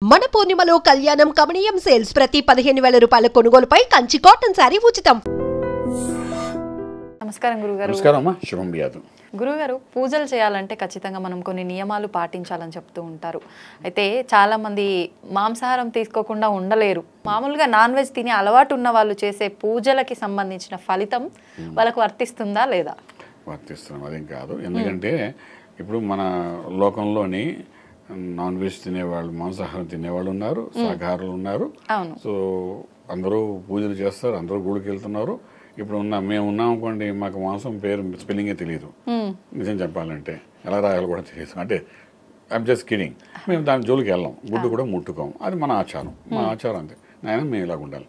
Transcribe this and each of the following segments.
మన పూర్ణిమలో కళ్యాణం కమనీయం సేల్స్ ప్రతి 15,000 రూపాయల కొనుగోలుపై కంచి కాటన్ శారీ ఉచితం. నమస్కారం గురుగారు. నమస్కారం అమ్మా. శుభం బియాదు. గురుగారు, పూజలు చేయాలంటే ఖచ్చితంగా మనం కొన్ని నియమాలు పాటించాలని చెప్తూ ఉంటారు. అయితే చాలా మంది మాంసాహారం తీసుకోకుండా ఉండలేరు. మామూలుగా నాన్ వెజ్ తినే అలవాటు ఉన్న వాళ్ళు చేసే పూజలకి సంబంధించిన ఫలితం వాళ్ళకు వర్తిస్తుందా లేదా? వర్తిస్తున్నాం, అదేం కాదు. ఎందుకంటే ఇప్పుడు మన లోకంలోని నాన్ వెజ్ తినేవాళ్ళు, మాంసాహారం తినేవాళ్ళు ఉన్నారు, శాకాహారులు ఉన్నారు. సో అందరూ పూజలు చేస్తారు, అందరూ గుడికి వెళ్తున్నారు. ఇప్పుడు మేము ఉన్నాం అనుకోండి, మాకు మాంసం పేరు స్పెల్లింగే తెలియదు. నిజం చెప్పాలంటే ఎలా రాయాలో కూడా తెలియదు. అంటే ఐఎమ్ జస్ట్ కిడింగ్. మేము దాని జోలికి వెళ్ళాం, గుడ్డు కూడా ముట్టుకోం. అది మన ఆచారం, మా ఆచారం అంతే. నాయన మేము ఇలాగ ఉండాలి,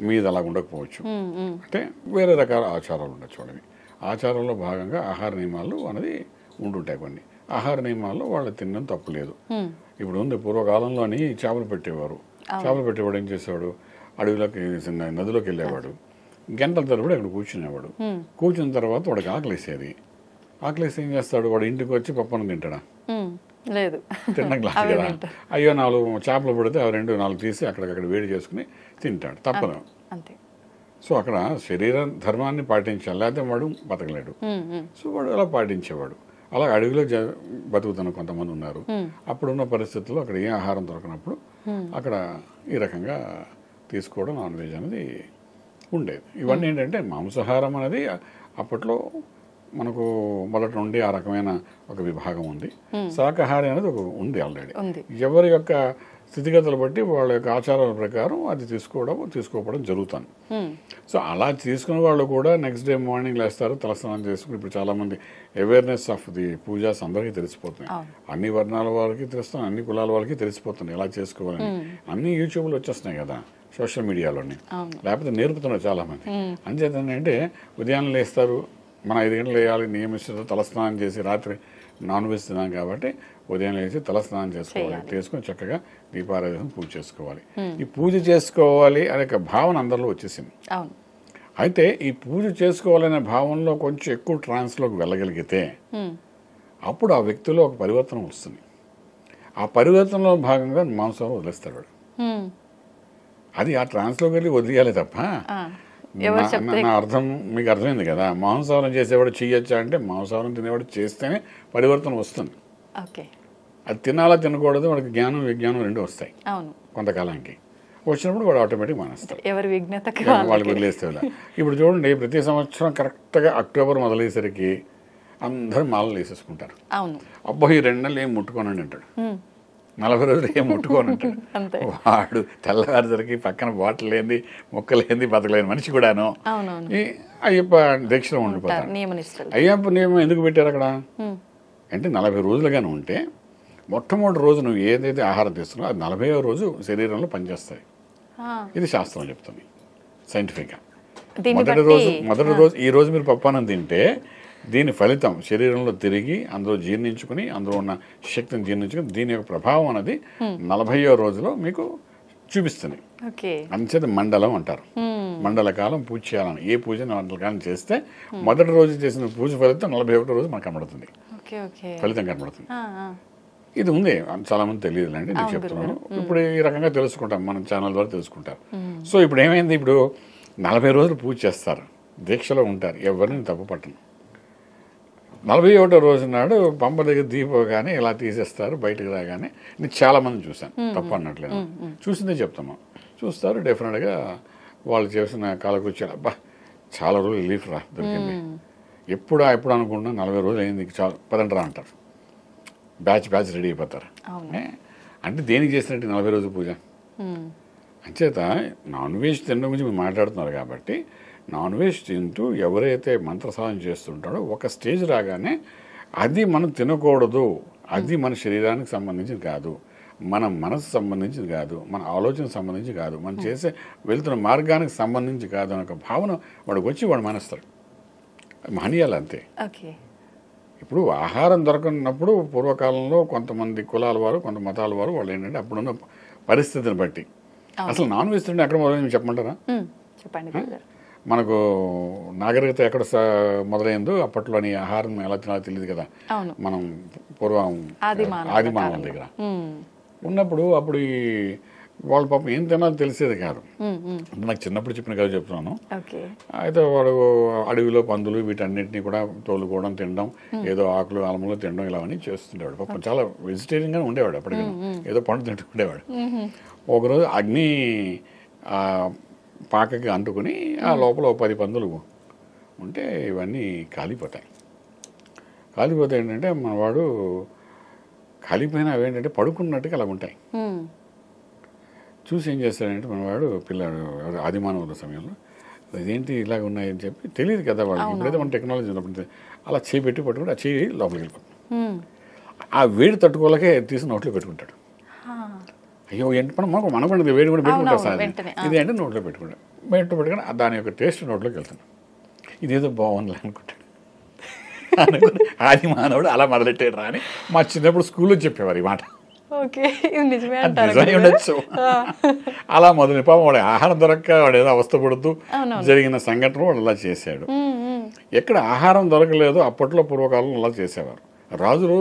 మీది అలాగ ఉండకపోవచ్చు. అంటే వేరే రకాల ఆచారాలు ఉండొచ్చు. వాళ్ళవి ఆచారంలో భాగంగా ఆహార నియమాలు అనేది ఉంటుంటాయి. కొన్ని ఆహార నియమాల్లో వాళ్ళు తినడం తప్పు లేదు. ఇప్పుడు ఉంది, పూర్వకాలంలోని చేపలు పెట్టేవారు. చేపలు పెట్టేవాడు ఏం చేసేవాడు, అడవిలోకి నదిలోకి వెళ్ళేవాడు, గంటల తరబడి అక్కడ కూర్చునేవాడు. కూర్చున్న తర్వాత వాడికి ఆకలేసేది. ఆకలేసి ఏం చేస్తాడు, వాడు ఇంటికి వచ్చి పప్పను తింటాడా? లేదు, తినడం గ్లాస్ కదా. అయ్యో 4 చేపలు పడితే ఆ 2-4 తీసి అక్కడికక్కడ వేడి చేసుకుని తింటాడు, తప్పదు. సో అక్కడ శరీర ధర్మాన్ని పాటించాలి, లేకపోతే వాడు బతకలేడు. సో వాడు అలా పాటించేవాడు. అలా అడవిలో బతుకుతున్న కొంతమంది ఉన్నారు. అప్పుడున్న పరిస్థితుల్లో అక్కడ ఏ ఆహారం దొరకనప్పుడు అక్కడ ఈ రకంగా తీసుకోవడం నాన్ వెజ్ అనేది ఉండేది. ఇవన్నీ ఏంటంటే మాంసాహారం అనేది అప్పట్లో మనకు మొదటి నుండి ఆ రకమైన ఒక విభాగం ఉంది. శాకాహారం అనేది ఒక ఉంది ఆల్రెడీ. ఎవరి యొక్క స్థితిగతులు బట్టి వాళ్ళ యొక్క ఆచారాల ప్రకారం అది తీసుకోవడం జరుగుతుంది. సో అలా తీసుకున్న వాళ్ళు కూడా నెక్స్ట్ డే మార్నింగ్ లేస్తారు, తలస్నానం చేసుకుని. ఇప్పుడు చాలా మంది అవేర్నెస్ ఆఫ్ ది పూజాస్ అందరికీ తెలిసిపోతున్నాయి. అన్ని వర్ణాల వాళ్ళకి తెలుస్తున్నాయి, అన్ని కులాల వాళ్ళకి తెలిసిపోతున్నాయి ఎలా చేసుకోవాలని. అన్ని యూట్యూబ్లో వచ్చేస్తున్నాయి కదా, సోషల్ మీడియాలోని. లేకపోతే నేర్పుతున్నారు చాలా మంది. అంచేత అంటే ఉదయాన్నే లేస్తారు, మన 5 గంటలు వేయాలి నియమిస్తారు, తలస్నానం చేసి రాత్రి నాన్ వెజ్ తినాం కాబట్టి ఉదయం లేచి తలస్నానం చేసుకోవాలి, చేసుకుని చక్కగా దీపారాధన పూజ చేసుకోవాలి. ఈ పూజ చేసుకోవాలి అనే భావన అందరిలో వచ్చేసింది. అయితే ఈ పూజ చేసుకోవాలనే భావనలో కొంచెం ఎక్కువ ట్రాన్స్లోకి వెళ్ళగలిగితే అప్పుడు ఆ వ్యక్తిలో ఒక పరివర్తన వస్తుంది. ఆ పరివర్తనలో భాగంగా మాంసం వదిలేస్తాడు వాడు. అది ఆ ట్రాన్స్లోకి వెళ్ళి వదిలేయాలి తప్ప, నా అర్థం మీకు అర్థమైంది కదా. మాంసాహారం చేసేవాడు చేయొచ్చా అంటే, మాంసాహారం తినేవాడు చేస్తేనే పరివర్తన వస్తుంది. అది తినాలా తినకూడదు, వాడికి జ్ఞానం విజ్ఞానం 2 వస్తాయి కొంతకాలానికి. వచ్చినప్పుడు వాడు ఆటోమేటిక్ మానేస్తాడు, వాళ్ళకి వదిలేస్తే. ఇప్పుడు చూడండి, ప్రతి సంవత్సరం కరెక్ట్గా అక్టోబర్ మొదలయ్యేసరికి అందరూ మాలలు వేసేసుకుంటారు. అబ్బో ఈ 2 నెలలు ఏం ముట్టుకోనండి అంటాడు, 40 రోజులు ఏం ముట్టుకోని అంటాడు. వాడు తెల్లవారిసరికి పక్కన బాటిల్ లేని, మొక్కలేని, బతకలేని మనిషి కూడాను ఈ అయ్యప్ప దీక్షలో ఉండిపోతాడు. అయ్యప్ప నియమం ఎందుకు పెట్టారు అక్కడ అంటే, 40 రోజులుగానే ఉంటే మొట్టమొదటి రోజు నువ్వు ఏదైతే ఆహారం తీసుకున్నావు అది 40వ రోజు శరీరంలో పనిచేస్తాయి. ఇది శాస్త్రం చెప్తుంది సైంటిఫిక్గా. మొదటి రోజు ఈ రోజు మీరు పప్పానం తింటే దీని ఫలితం శరీరంలో తిరిగి అందులో జీర్ణించుకుని, అందులో ఉన్న శక్తిని జీర్ణించుకుని దీని యొక్క ప్రభావం అనేది 40వ రోజులో మీకు చూపిస్తుంది. అంచేత మండలం అంటారు. మండల కాలం పూజ చేయాలని, ఏ పూజ మండల కాలం చేస్తే మొదటి రోజు చేసిన పూజ ఫలితం 41వ రోజు మనకు కనబడుతుంది, ఫలితం కనబడుతుంది. ఇది ఉంది, చాలా మంది తెలియదులేండి, నేను చెప్తున్నాను. ఇప్పుడు ఈ రకంగా తెలుసుకుంటాం, మన ఛానల్ ద్వారా తెలుసుకుంటారు. సో ఇప్పుడు ఏమైంది, ఇప్పుడు 40 రోజులు పూజ చేస్తారు, దీక్షలో ఉంటారు, ఎవరిని తప్పు పట్టను. 41వ రోజు నాడు పంప దగ్గర దీపగానే ఇలా తీసేస్తారు, బయటకు రాగానే. నేను చాలామంది చూశాను, తప్పు అన్నట్లేదు, చూసిందే చెప్తున్నాం. చూస్తారు, డెఫినెట్గా వాళ్ళు చేసిన కాలకృత్యాలు, అబ్బా చాలా రోజులు రిలీఫ్ దొరికింది, ఎప్పుడు అనుకుంటున్నా 40 రోజులు అయింది, చాలా పదండి రా అంటారు. బ్యాచ్ రెడీ అయిపోతారు. అంటే దేనికి చేసినట్టు 40 రోజుల పూజ. అంచేత నాన్ వెజ్ తినడం గురించి మీరు మాట్లాడుతున్నారు కాబట్టి, నాన్ వెజ్ తింటూ ఎవరైతే మంత్రసాధన చేస్తుంటాడో ఒక స్టేజ్ రాగానే అది మనం తినకూడదు, అది మన శరీరానికి సంబంధించింది కాదు, మన మనసు సంబంధించింది కాదు, మన ఆలోచనకు సంబంధించి కాదు, మనం చేసే వెళ్తున్న మార్గానికి సంబంధించి కాదు అనే ఒక భావన వాడికి వచ్చి వాడు మానేస్తాడు. మానేయాలి అంతే. ఇప్పుడు ఆహారం దొరకనప్పుడు పూర్వకాలంలో కొంతమంది కులాల వారు, కొంత మతాల వారు, వాళ్ళు ఏంటంటే అప్పుడున్న పరిస్థితిని బట్టి అసలు నాన్ వెజ్ తింటే ఎక్కడ మొదలైంది చెప్పమంటారా? మనకు నాగరికత ఎక్కడ మొదలైందో అప్పట్లోని ఆహారం ఎలా తినాలో తెలియదు కదా. మనం పూర్వం ఆది మానవుల దగ్గర ఉన్నప్పుడు అప్పుడు ఈ వాళ్ళ పాపం ఏం తినాలో తెలిసేది కాదు. నాకు చిన్నప్పుడు చెప్పిన కథ చెప్తున్నాను. అయితే వాడు అడవిలో పందులు వీటన్నిటిని కూడా తోలుకోవడం, తినడం, ఏదో ఆకులు ఆలములు తినడం ఇలావన్నీ చేస్తుండేవాడు. పాపం చాలా వెజిటేరియన్గానే ఉండేవాడు. అప్పటికి ఏదో పండు తింటుండేవాడు. ఒకరోజు అగ్ని పాకకి అంటుకుని ఆ లోపల 10 పందులు ఉంటే ఇవన్నీ కాలిపోతాయి. కాలిపోతే ఏంటంటే మనవాడు కాలిపోయినా అవేంటంటే పడుకున్నట్టుగా అలా ఉంటాయి. చూసి ఏం చేస్తాడంటే మనవాడు పిల్లాడు ఆదిమానవుల సమయంలో ఇదేంటి ఇలాగ ఉన్నాయని చెప్పి తెలియదు కదా వాళ్ళకి. ఇప్పుడైతే మన టెక్నాలజీ ఉన్నప్పుడు అలా చేయి పెట్టి పట్టుకుంటే ఆ చేయి లోపలికి వెళ్ళిపోతుంది. ఆ వేడి తట్టుకోలేకే తీసి నోట్లో పెట్టుకుంటాడు. అయ్యో ఏంటి మనకు వేడి కూడా పెట్టుకుంటారు సార్. ఇది అంటే నోట్లో పెట్టుకుంటాడు. పెట్టుకుని దాని యొక్క టేస్ట్ నోట్లోకి వెళ్తాడు. ఇదేదో బాగుంది అనుకుంటాడు. ఆది మానవుడు అలా మొదలెట్టాడు అని మా చిన్నప్పుడు స్కూల్లో చెప్పేవారు ఈ మాట. ఉండొచ్చు. అలా మొదలు పాపం వాడు ఆహారం దొరక్క వాడు ఏదో అవస్థపడుతూ జరిగిన సంఘటన వాడు అలా చేశాడు. ఎక్కడ ఆహారం దొరకలేదో అప్పట్లో పూర్వకాలంలో అలా చేసేవారు. రాజులు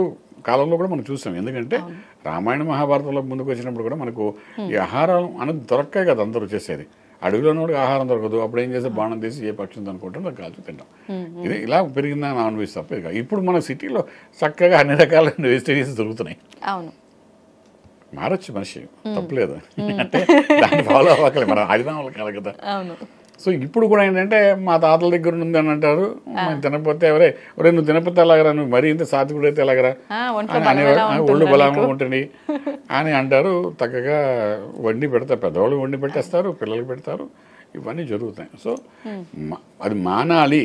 కాలంలో కూడా మనం చూసాం. ఎందుకంటే రామాయణ మహాభారతంలో ముందుకు వచ్చినప్పుడు కూడా మనకు ఈ ఆహారం అనేది దొరక్కాయి కదా అందరూ చేసేది. అడవిలోనూ కూడా ఆహారం దొరకదు. అప్పుడు ఏం చేస్తే బాణం తీసి ఏ పక్షి అనుకుంటాం అది కాల్చి తింటాం. ఇది ఇలా పెరిగిందా నాన్ వెజ్ తప్ప. ఇప్పుడు మన సిటీలో చక్కగా అన్ని రకాల వెజిటేరియన్స్ దొరుకుతున్నాయి. మారచ్చు మనిషి, తప్పలేదు. అంటే దాన్ని ఫాలో అవ్వకలేదు, మనం ఆదినామాలు కాదు కదా. సో ఇప్పుడు కూడా ఏంటంటే మా తాతల దగ్గర ఉంది అని అంటారు. మనం తినకపోతే ఎవరే నువ్వు తినకపోతే ఎలాగరా, నువ్వు మరీ ఇంత సాత్వికుడు అయితే ఎలాగరా ఒళ్ళు బలంగా ఉంటుంది అని అంటారు. చక్కగా వండి పెడతారు, పెద్దవాళ్ళు వండి పెట్టేస్తారు, పిల్లలకి పెడతారు, ఇవన్నీ జరుగుతాయి. సో అది మానాలి,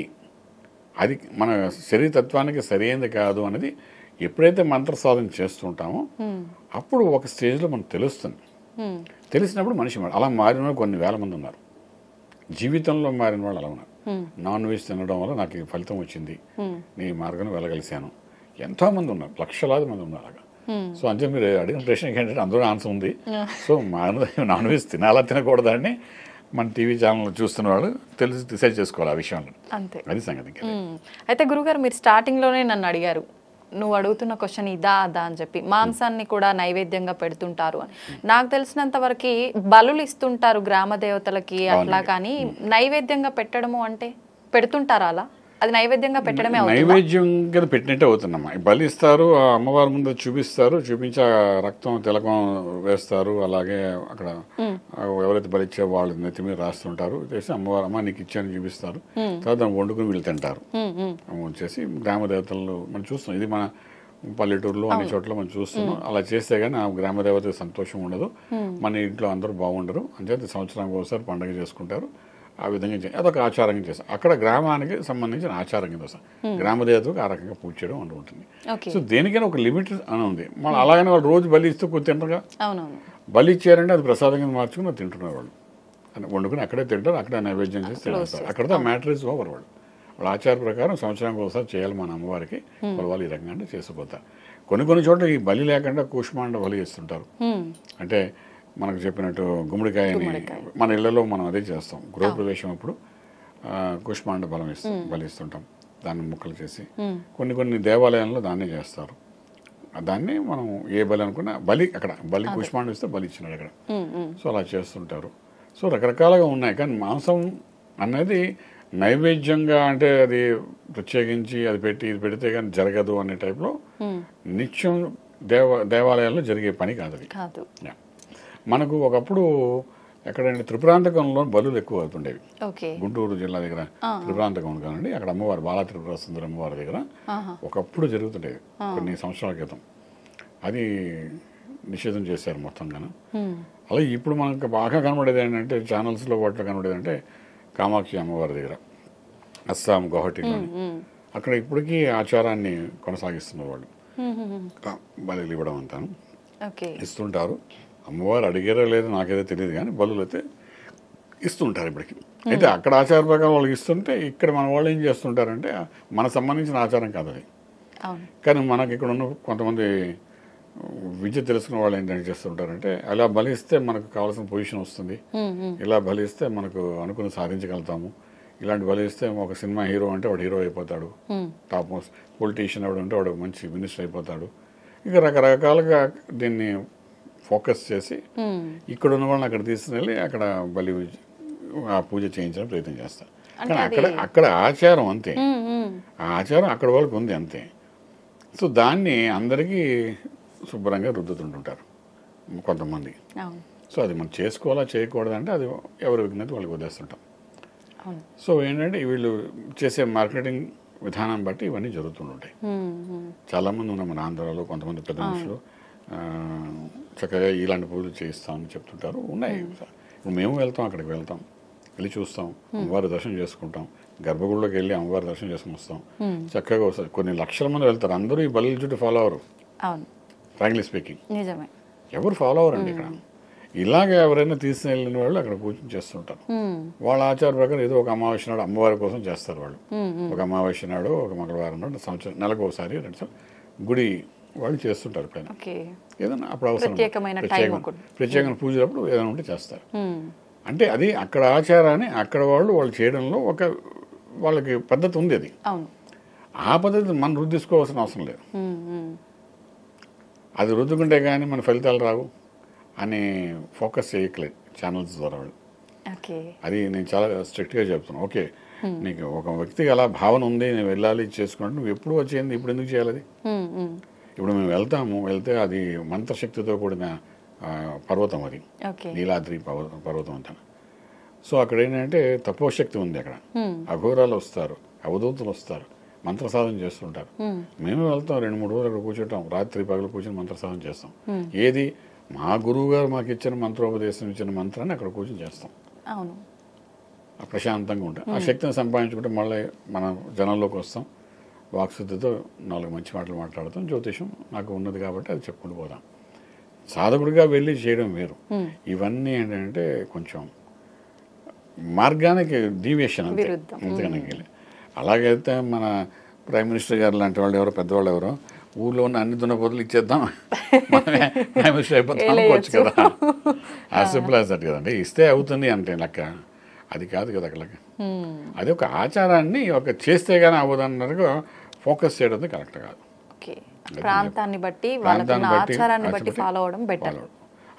అది మన శరీరతత్వానికి సరైనది కాదు అనేది ఎప్పుడైతే మంత్ర సాధన చేస్తుంటామో అప్పుడు ఒక స్టేజ్లో మనకు తెలుస్తుంది. తెలిసినప్పుడు మనిషి అలా మారిన కొన్ని వేల మంది ఉన్నారు. జీవితంలో మారిన వాళ్ళు అలా ఉన్నారు. నాన్ వెజ్ తినడం వల్ల నాకు ఈ ఫలితం వచ్చింది, నీ మార్గంలో వెళ్ళగలిశాను. ఎంతోమంది ఉన్నారు, లక్షలాది మంది ఉన్నారు అలాగా. సో అంటే మీరు అడిగిన ప్రశ్నకి ఏంటంటే అందులో ఆన్సర్ ఉంది. సో నాన్ వెజ్ తినాలా తినకూడదా అని మన టీవీ ఛానల్ చూస్తున్న వాళ్ళు తెలిసి డిసైడ్ చేసుకోవాలి ఆ విషయంలో. అది సంగతి. అయితే గురుగారు మీరు స్టార్టింగ్లోనే నన్ను అడిగారు, నువ్వు అడుగుతున్న క్వశ్చన్ ఇదా అదా అని చెప్పి, మాంసాన్ని కూడా నైవేద్యంగా పెడుతుంటారు అని. నాకు తెలిసినంత వరకు బలులు ఇస్తుంటారు గ్రామ దేవతలకి అట్లా, కానీ నైవేద్యంగా పెట్టడము అంటే పెడుతుంటారా? అలా అది నైవేద్యంగా పెట్టడమే నైవేద్యంగా పెట్టినట్టే అవుతుందమ్మా. బలి ఇస్తారు, ఆ అమ్మవారి ముందు చూపిస్తారు, చూపించి ఆ రక్తం తిలకం వేస్తారు. అలాగే అక్కడ ఎవరైతే బలి ఇచ్చే వాళ్ళు నెత్తి మీద రాస్తుంటారు, చేసి అమ్మవారు అమ్మ నీకు ఇచ్చాను చూపిస్తారు. తర్వాత వండుకుని వీళ్ళు తింటారు. వచ్చేసి గ్రామ దేవతలు మనం చూస్తాం. ఇది మన పల్లెటూరులో అన్ని చోట్ల మనం చూస్తున్నాం. అలా చేస్తే కానీ ఆ గ్రామ దేవతకి సంతోషం ఉండదు, మన ఇంట్లో అందరూ బాగుండరు. అంచేత సంవత్సరానికి ఒకసారి పండుగ చేసుకుంటారు. ఆ విధంగా అదొక ఆచారంగా చేస్తాం. అక్కడ గ్రామానికి సంబంధించిన ఆచారం కింద వస్తాం. గ్రామదేవతకు ఆ రకంగా పూజ చేయడం అంటూ ఉంటుంది. సో దేనికైనా ఒక లిమిట్ అని ఉంది. మనం అలాగనే వాళ్ళు రోజు బలి ఇస్తూ తింటారుగా. బలి ఇచ్చారంటే అది ప్రసాదంగా మార్చుకుని తింటున్నారు వాళ్ళు. వండుకుని అక్కడే తింటారు, అక్కడే నైవేద్యం చేసి తింటారు. అక్కడతో మ్యాటర్ ఇస్ ఓవర్. వాళ్ళ ఆచార ప్రకారం సంవత్సరానికి ఒకసారి చేయాలి మన అమ్మవారికి. వాళ్ళు ఈ రకంగా చేసిపోతారు. కొన్ని చోట్ల ఈ బలి లేకుండా కూష్మాండ బలి ఇస్తుంటారు. అంటే మనకు చెప్పినట్టు గుమ్మడికాయని మన ఇళ్లలో మనం అదే చేస్తాం. గృహప్రవేశం అప్పుడు కుష్మాండ బలి ఇస్తుంటాం, దాన్ని ముక్కలు చేసి. కొన్ని దేవాలయాల్లో దాన్నే చేస్తారు. దాన్ని మనం ఏ బలి అనుకున్నా బలి అక్కడ బలి కుష్మాండ ఇస్తే బలి ఇచ్చినాడు అక్కడ. సో అలా చేస్తుంటారు. సో రకరకాలుగా ఉన్నాయి. కానీ మాంసం అనేది నైవేద్యంగా అంటే అది ప్రత్యేకించి అది పెట్టి ఇది పెడితే కానీ జరగదు అనే టైప్లో నిత్యం దేవాలయాల్లో జరిగే పని కాదు అది. మనకు ఒకప్పుడు ఎక్కడంటే త్రిపురాంతకంలో బలులు ఎక్కువ అవుతుండేవి. గుంటూరు జిల్లా దగ్గర త్రిపురాంతకం కానండి, అక్కడ అమ్మవారు బాలా త్రిపుర సుందరి అమ్మవారి దగ్గర ఒకప్పుడు జరుగుతుండేవి కొన్ని సంవత్సరాల క్రితం. అది నిషేధం చేశారు మొత్తంగాను. అలాగే ఇప్పుడు మనకు బాగా కనబడేది ఏంటంటే ఛానల్స్లో వాటిలో కనబడేది అంటే కామాక్షి అమ్మవారి దగ్గర అస్సాం గౌహటిలోని అక్కడ ఇప్పటికీ ఆచారాన్ని కొనసాగిస్తున్నారు వాళ్ళు. బలులు ఇవ్వడం అంతా ఇస్తుంటారు. అమ్మవారు అడిగారో లేదో నాకేదో తెలియదు, కానీ బలులు అయితే ఇస్తుంటారు ఇప్పటికి. అయితే అక్కడ ఆచార ప్రకారం వాళ్ళకి ఇస్తుంటే ఇక్కడ మన వాళ్ళు ఏం చేస్తుంటారంటే మనకు సంబంధించిన ఆచారం కాదు అది. కానీ మనకి ఇక్కడ ఉన్న కొంతమంది విద్య తెలుసుకున్న వాళ్ళు ఏంటంటే చేస్తుంటారంటే అలా బలిస్తే మనకు కావాల్సిన పొజిషన్ వస్తుంది, ఇలా బలిస్తే మనకు అనుకుని సాధించగలుగుతాము, ఇలాంటి బలిస్తే ఒక సినిమా హీరో అంటే వాడు హీరో అయిపోతాడు, టాప్ మోస్ట్ పొలిటీషియన్ ఎవడు అంటే వాడు మంచి మినిస్టర్ అయిపోతాడు. ఇక రకరకాలుగా దీన్ని ఫోకస్ చేసి ఇక్కడ ఉన్న వాళ్ళని అక్కడ తీసుకుని అక్కడ బలి ఆ పూజ చేయించడం ప్రయత్నం చేస్తారు. కానీ అక్కడ ఆచారం అంతే, ఆ ఆచారం అక్కడ వాళ్ళకి ఉంది అంతే. సో దాన్ని అందరికీ శుభ్రంగా రుద్దుతుంటుంటారు కొంతమంది. సో అది మనం చేసుకోవాలా చేయకూడదంటే అది ఎవరి విజ్ఞత వాళ్ళకి వదిలేస్తుంటాం. సో ఏంటంటే వీళ్ళు చేసే మార్కెటింగ్ విధానం బట్టి ఇవన్నీ జరుగుతుంటాయి. చాలామంది ఉన్నారు మన ఆంధ్రాలో, కొంతమంది పెద్ద మనుషులు చక్కగా ఇలాంటి పూజలు చేయిస్తామని చెప్తుంటారు. ఉన్నాయి. ఇప్పుడు మేము వెళ్తాం, అక్కడికి వెళ్తాం, వెళ్ళి చూస్తాం, అమ్మవారి దర్శనం చేసుకుంటాం, గర్భగుడిలోకి వెళ్ళి అమ్మవారి దర్శనం చేసుకుని వస్తాం. చక్కగా వస్తారు. కొన్ని లక్షల మంది వెళ్తారు, అందరూ ఈ బలి చుట్టూ ఫాలో అవరు. ఫ్రాంక్లీ స్పీకింగ్ ఎవరు ఫాలో అవ్వరండి ఇక్కడ. ఇలాగే ఎవరైనా తీసుకెళ్ళిన వాళ్ళు అక్కడ పూజ చేస్తుంటారు. వాళ్ళ ఆచార ప్రకారం ఏదో ఒక అమావాస్య నాడు అమ్మవారి కోసం చేస్తారు వాళ్ళు. ఒక అమావాస్య నాడు, ఒక మంగళవారం నాడు, సంవత్సరం నెలకు ఒకసారి 2 సార్లు గుడి వాళ్ళు చేస్తుంటారు. పైన ఏదైనా అప్పుడు అవసరం ప్రత్యేకమైన పూజలప్పుడు ఏదైనా ఉంటే చేస్తారు. అంటే అది అక్కడ ఆచారాన్ని అక్కడ వాళ్ళు చేయడంలో ఒక వాళ్ళకి పద్ధతి ఉంది. అది ఆ పద్ధతి మనం రుద్దిసుకోవాల్సిన అవసరం లేదు. అది రుద్దుకుంటే కానీ మన ఫలితాలు రావు అని ఫోకస్ చేయట్లేదు ఛానల్స్ ద్వారా వాళ్ళు. అది నేను చాలా స్ట్రిక్ట్గా చెప్తున్నాను. ఓకే, నీకు ఒక వ్యక్తికి అలా భావన ఉంది, నేను వెళ్ళాలి చేసుకుంటే నువ్వు ఎప్పుడు వచ్చేది, ఇప్పుడు ఎందుకు చేయాలి? అది ఇప్పుడు మేము వెళ్తే అది మంత్రశక్తితో కూడిన పర్వతం, అది నీలాద్రి పర్వతం అంతా. సో అక్కడ ఏంటంటే తపోశక్తి ఉంది. అక్కడ అఘోరాలు వస్తారు, అవధూతులు వస్తారు, మంత్రసాధన చేస్తుంటారు. మేము వెళ్తాం, 2-3 రోజులు అక్కడ కూర్చుంటాం, రాత్రి పగలు కూర్చొని మంత్రసాధన చేస్తాం. ఏది మా గురువు గారు మాకు ఇచ్చిన మంత్రోపదేశం ఇచ్చిన మంత్రాన్ని అక్కడ కూర్చొని చేస్తాం. ప్రశాంతంగా ఉంటాం. ఆ శక్తిని సంపాదించుకుంటే మళ్ళీ మన జనంలోకి వస్తాం, వాక్శుద్ధితో 4 మంచి మాటలు మాట్లాడతాం. జ్యోతిషం నాకు ఉన్నది కాబట్టి అది చెప్పుకుంటూ పోదాం. సాధకుడిగా వెళ్ళి చేయడం వేరు. ఇవన్నీ ఏంటంటే కొంచెం మార్గానికి డీవియేషన్ అంతే, అంతకన్నా. అలాగైతే మన ప్రైమ్ మినిస్టర్ గారు లాంటి వాళ్ళు ఎవరో పెద్దవాళ్ళు ఎవరో ఊళ్ళో ఉన్న అన్ని దున్నపోతులు ఇచ్చేద్దాం, మనమే ప్రైమ్ మినిస్టర్ అయిపోతాం అనుకోవచ్చు కదా. యాజ్ సింపుల్ యాజ్ దట్ కదండి. ఇస్తే అవుతుంది అంటే లెక్క. అది కాదు కదా అక్కడ. అది ఒక ఆచారాన్ని ఒక చేస్తే కానీ అవ్వదన్నట్టుగా ఫోకస్ చేయడం కరెక్ట్ కాదు. ప్రాంతాన్ని బట్టి ఫాలో అవడం బెటర్.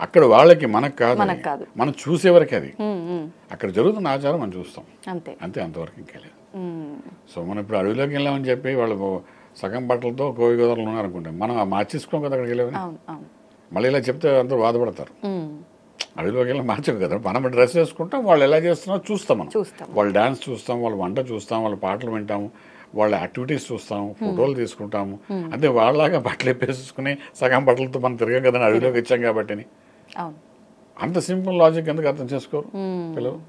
అక్కడ వాళ్ళకి మనకు కాదు, మనం చూసేవరకు అది అక్కడ జరుగుతున్న ఆచారం మనం చూస్తాం అంతే, అంతవరకు ఇంకెళ్ళలేదు. సో మనం ఇప్పుడు అడవిలోకి వెళ్ళామని చెప్పి వాళ్ళు సగం బట్టలతో కోవి గోదావరిలో ఉన్నారనుకుంటాం, మనం మార్చేసుకోం కదా అక్కడికి వెళ్ళామని. మళ్ళీ ఇలా చెప్తే అందరూ బాధపడతారు. అడవిలోకి వెళ్ళి మార్చం కదా, మనం డ్రెస్ వేసుకుంటాం, వాళ్ళు ఎలా చేస్తున్నారో చూస్తాం, మనం వాళ్ళ డాన్స్ చూస్తాం, వాళ్ళ వంట చూస్తాం, వాళ్ళ పాటలు వింటాము, వాళ్ళ యాక్టివిటీస్ చూస్తాము, ఫోటోలు తీసుకుంటాము. అంటే వాళ్ళలాగా బట్టలు వేపేసుకుని సగం బట్టలతో మనం తిరగం కదా, అడవిలోకి వచ్చాం కాబట్టి. అంత సింపుల్ లాజిక్ ఎందుకు అర్థం చేసుకోరు పిల్లలు?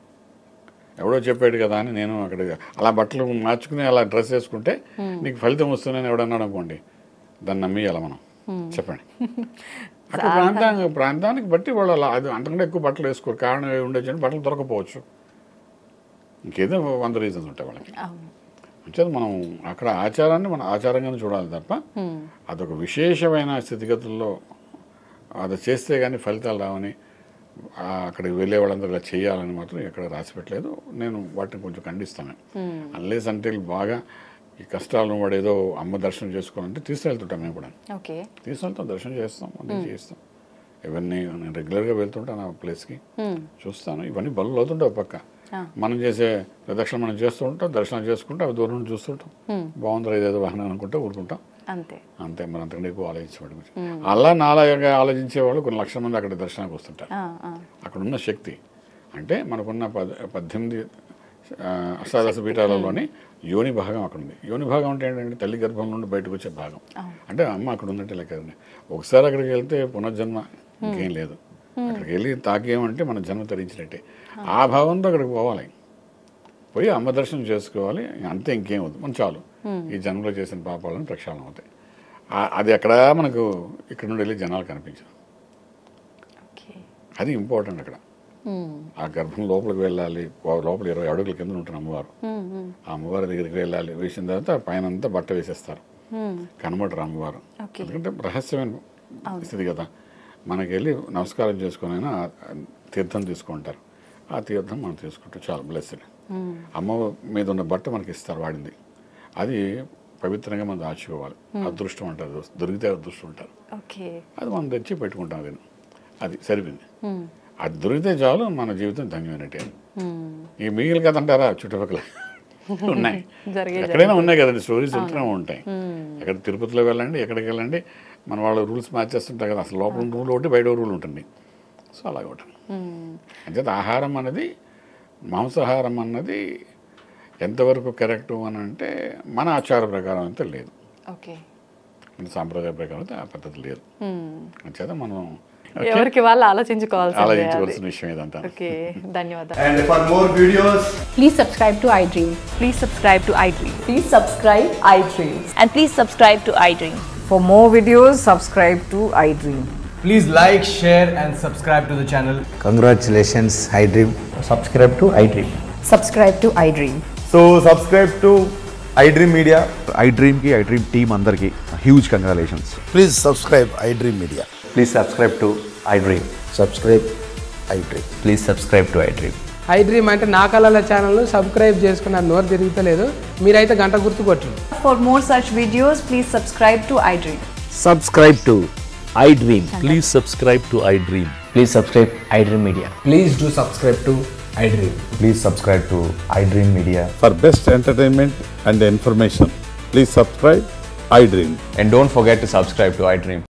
ఎవడో చెప్పాడు కదా అని నేను అక్కడ అలా బట్టలు మార్చుకుని అలా డ్రెస్ వేసుకుంటే నీకు ఫలితం వస్తుందని ఎవడన్నాడు అనుకోండి, దాన్ని నమ్మేయాలి మనం? చెప్పండి. అక్కడ ప్రాంతానికి బట్టి వాళ్ళు అలా అది అంతకంటే ఎక్కువ బట్టలు వేసుకోరు. కారణం ఉండొచ్చు, బట్టలు దొరకపోవచ్చు, ఇంకేదో 100 రీజన్స్ ఉంటాయి వాళ్ళకి. అంటే మనం అక్కడ ఆచారాన్ని మనం ఆచారంగానే చూడాలి తప్ప అదొక విశేషమైన స్థితిగతుల్లో అది చేస్తే కానీ ఫలితాలు రావని అక్కడికి వెళ్ళే వాళ్ళందరూ ఇలా చేయాలని మాత్రం ఎక్కడ రాసి పెట్టలేదు. నేను వాటిని కొంచెం ఖండిస్తాను. అన్లెస్ అంటే బాగా ఈ కష్టాలను వాడు ఏదో అమ్మ దర్శనం చేసుకోవాలంటే తీసుకెళ్తుంటాం. మేము కూడా తీసుకెళ్తాం, దర్శనం చేస్తాం, అన్నీ చేస్తాం. ఇవన్నీ నేను రెగ్యులర్గా వెళ్తుంటాను ఆ ప్లేస్కి, చూస్తాను. ఇవన్నీ బలు అవుతుంటాయి పక్క. మనం చేసే ప్రదక్షిణ మనం చేస్తూ ఉంటాం, దర్శనం చేసుకుంటాం, అవి దూరం నుంచి చూస్తుంటాం, బాగుందిరా ఇదేదో వాహనం అనుకుంటే ఊరుకుంటాం అంతే. మనం అంతకంటే ఎక్కువ ఆలోచించేవాడు. అలా నాలాగా ఆలోచించేవాళ్ళు కొన్ని లక్షల మంది అక్కడ దర్శనానికి వస్తుంటారు. అక్కడ ఉన్న శక్తి అంటే మనకున్న 18 అష్టాదశ పీఠాలలోని యోని భాగం అక్కడ ఉంది. యోని భాగం అంటే ఏంటంటే తల్లి గర్భం నుండి బయటకు వచ్చే భాగం. అంటే అమ్మ అక్కడ ఉన్నట్టే లెక్క. ఒకసారి అక్కడికి వెళ్తే పునర్జన్మ ఇంకేం లేదు. అక్కడికి వెళ్ళి తాకేమంటే మన జన్మ తరించినట్టే. ఆ భావంతో అక్కడికి పోవాలి, పోయి అమ్మ దర్శనం చేసుకోవాలి, అంతే, ఇంకేం వద్దు. మనం చాలు ఈ జన్మలో చేసిన పాపాలను ప్రక్షాళన అవుతాయి. అది అక్కడ మనకు ఇక్కడ నుండి వెళ్ళి జనాలు కనిపించదు. అది ఇంపార్టెంట్. అక్కడ ఆ గర్భం లోపలికి వెళ్ళాలి, లోపల 20 అడుగుల కింద ఉంటుంది అమ్మవారు. ఆ అమ్మవారి దగ్గరికి వెళ్ళాలి, వేసిన తర్వాత పైన అంతా బట్ట వేసేస్తారు, కనబడరు అమ్మవారు. ఎందుకంటే రహస్యమైన స్థితి కదా. మనకి వెళ్ళి నమస్కారం చేసుకుని అయినా తీర్థం తీసుకుంటారు. ఆ తీర్థం మనం తీసుకుంటాం, చాలా బ్లెస్డ్. అమ్మ మీద ఉన్న బట్ట మనకి ఇస్తారు వాడింది, అది పవిత్రంగా మనం దాచుకోవాలి. అదృష్టం అంటారు, దొరికితే అదృష్టం ఉంటారు. అది మనం తెచ్చి పెట్టుకుంటాం. అది అది సరిపోయింది. అది దొరికితే చాలు మన జీవితం ధన్యమైనట్టే. ఈ మిగిలిన కథ అంటారా చుట్టుపక్కల ఉన్నాయి, ఎక్కడైనా ఉన్నాయి కదండి, స్టోరీస్ ఉంటూనే ఉంటాయి. ఎక్కడ తిరుపతిలో వెళ్ళండి, ఎక్కడికి వెళ్ళండి, మన వాళ్ళు రూల్స్ మార్చేస్తుంటారు కదా, అసలు లోపల రూల్ ఒకటి బయట రూల్ ఉంటుంది. సో అలాగ ఒకటి అంచేత ఆహారం అన్నది, మాంసాహారం అన్నది ఎంతవరకు కరెక్టు అని అంటే మన ఆచార ప్రకారం అయితే లేదు, మన సాంప్రదాయ ప్రకారం అయితే ఆ పద్ధతి లేదు. అంచేత మనం ఎవరికి వాళ్ళు ఆలోచించుకోవాల్సిన విషయం ఇదంతా. ధన్యవాదాలు. And for more videos, Please subscribe to iDream. Please subscribe to iDream. Please subscribe iDream. And please subscribe to iDream. For more videos, subscribe to iDream. please like, share and subscribe to the channel. Congratulations, iDream. Subscribe to iDream. Subscribe to iDream. So subscribe to iDream Media. iDream ki iDream team andarki huge congratulations. Please subscribe iDream Media. Please subscribe to iDream. Subscribe iDream. Please subscribe to iDream. iDream అంటే నా కళల channel subscribe చేసుకున్న నోరు తిరుగుతలేదు, మీరైతే గంట గుర్తు కొట్టండి. For more such videos, please subscribe to iDream. Subscribe to iDream. Please subscribe to iDream. Please subscribe iDream Media. Please do subscribe to iDream. Please subscribe to iDream Media. For best entertainment and information, please subscribe iDream. And don't forget to subscribe to iDream.